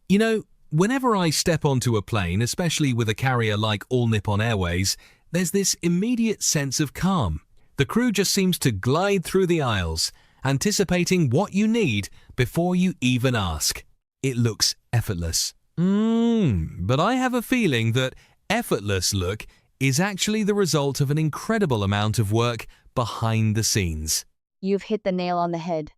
You know, whenever I step onto a plane, especially with a carrier like All Nippon Airways, there's this immediate sense of calm. The crew just seems to glide through the aisles, anticipating what you need before you even ask. It looks effortless. But I have a feeling that effortless look is actually the result of an incredible amount of work behind the scenes. You've hit the nail on the head.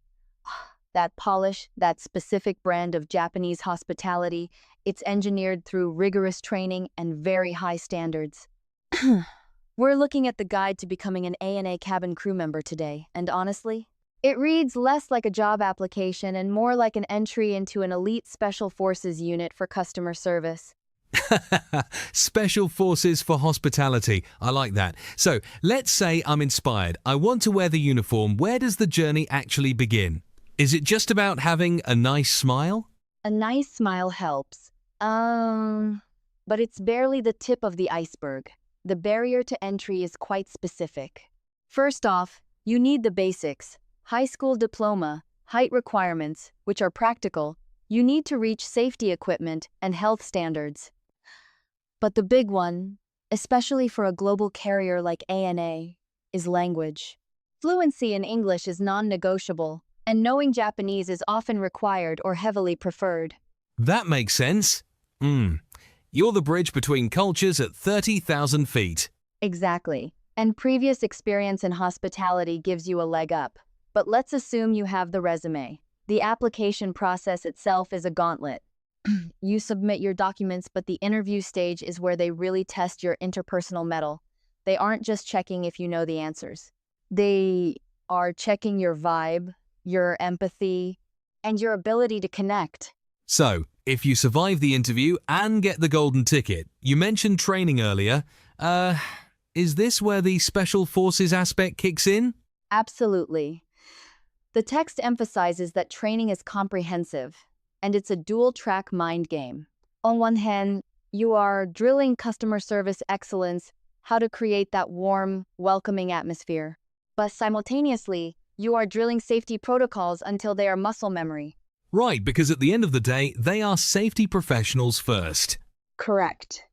That polish, that specific brand of Japanese hospitality, it's engineered through rigorous training and very high standards. We're looking at the guide to becoming an ANA cabin crew member today, and honestly, it reads less like a job application and more like an entry into an elite special forces unit for customer service. Special Forces for Hospitality. I like that. So, let's say I'm inspired. I want to wear the uniform. Where does the journey actually begin? Is it just about having a nice smile? A nice smile helps. But it's barely the tip of the iceberg. The barrier to entry is quite specific. First off, you need the basics. High school diploma, height requirements, which are practical. You need to reach safety equipment and health standards. But the big one, especially for a global carrier like ANA, is language. Fluency in English is non-negotiable, and knowing Japanese is often required or heavily preferred. That makes sense. You're the bridge between cultures at 30,000 feet. Exactly. And previous experience in hospitality gives you a leg up. But let's assume you have the resume. The application process itself is a gauntlet. You submit your documents, but the interview stage is where they really test your interpersonal mettle. They aren't just checking if you know the answers. They are checking your vibe, your empathy, and your ability to connect. So, if you survive the interview and get the golden ticket, you mentioned training earlier, is this where the Special Forces aspect kicks in? Absolutely. The text emphasizes that training is comprehensive, and it's a dual-track mind game. On one hand, you are drilling customer service excellence, how to create that warm, welcoming atmosphere. But simultaneously, you are drilling safety protocols until they are muscle memory. Right, because at the end of the day, they are safety professionals first. Correct.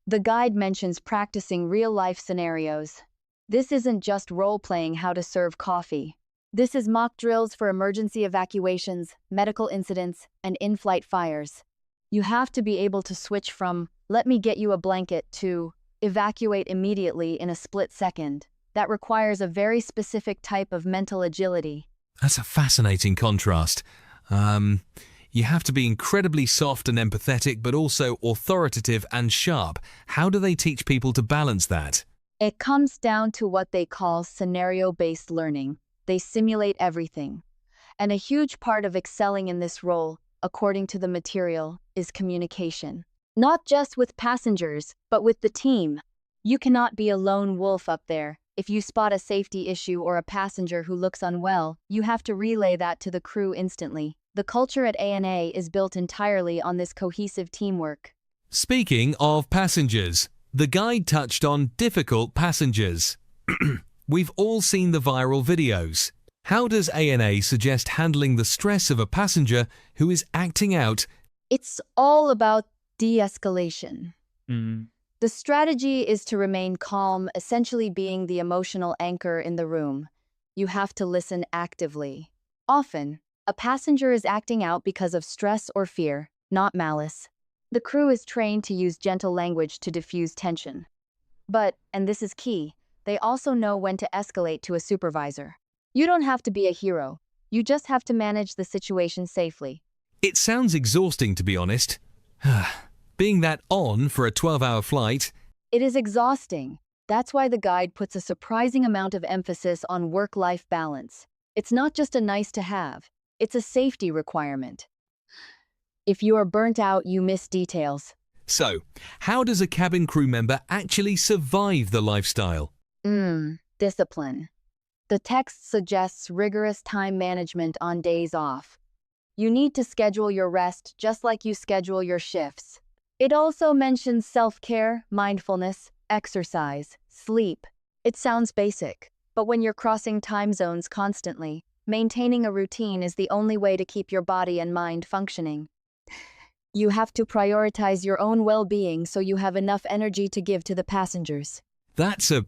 The guide mentions practicing real-life scenarios. This isn't just role-playing how to serve coffee. This is mock drills for emergency evacuations, medical incidents, and in-flight fires. You have to be able to switch from, "let me get you a blanket," to "evacuate immediately in a split second." That requires a very specific type of mental agility. That's a fascinating contrast. You have to be incredibly soft and empathetic, but also authoritative and sharp. How do they teach people to balance that? It comes down to what they call scenario-based learning. They simulate everything. And a huge part of excelling in this role, according to the material, is communication. Not just with passengers, but with the team. You cannot be a lone wolf up there. If you spot a safety issue or a passenger who looks unwell, you have to relay that to the crew instantly. The culture at ANA is built entirely on this cohesive teamwork. Speaking of passengers, the guide touched on difficult passengers. We've all seen the viral videos. How does ANA suggest handling the stress of a passenger who is acting out? It's all about de-escalation. The strategy is to remain calm, essentially being the emotional anchor in the room. You have to listen actively. Often, a passenger is acting out because of stress or fear, not malice. The crew is trained to use gentle language to diffuse tension. But, and this is key, they also know when to escalate to a supervisor. You don't have to be a hero. You just have to manage the situation safely. It sounds exhausting, to be honest. Being that on for a 12-hour flight. It is exhausting. That's why the guide puts a surprising amount of emphasis on work-life balance. It's not just a nice-to-have. It's a safety requirement. If you are burnt out, you miss details. So, how does a cabin crew member actually survive the lifestyle? Discipline. The text suggests rigorous time management on days off. You need to schedule your rest just like you schedule your shifts. It also mentions self-care, mindfulness, exercise, sleep. It sounds basic, but when you're crossing time zones constantly, maintaining a routine is the only way to keep your body and mind functioning. You have to prioritize your own well-being so you have enough energy to give to the passengers. That's a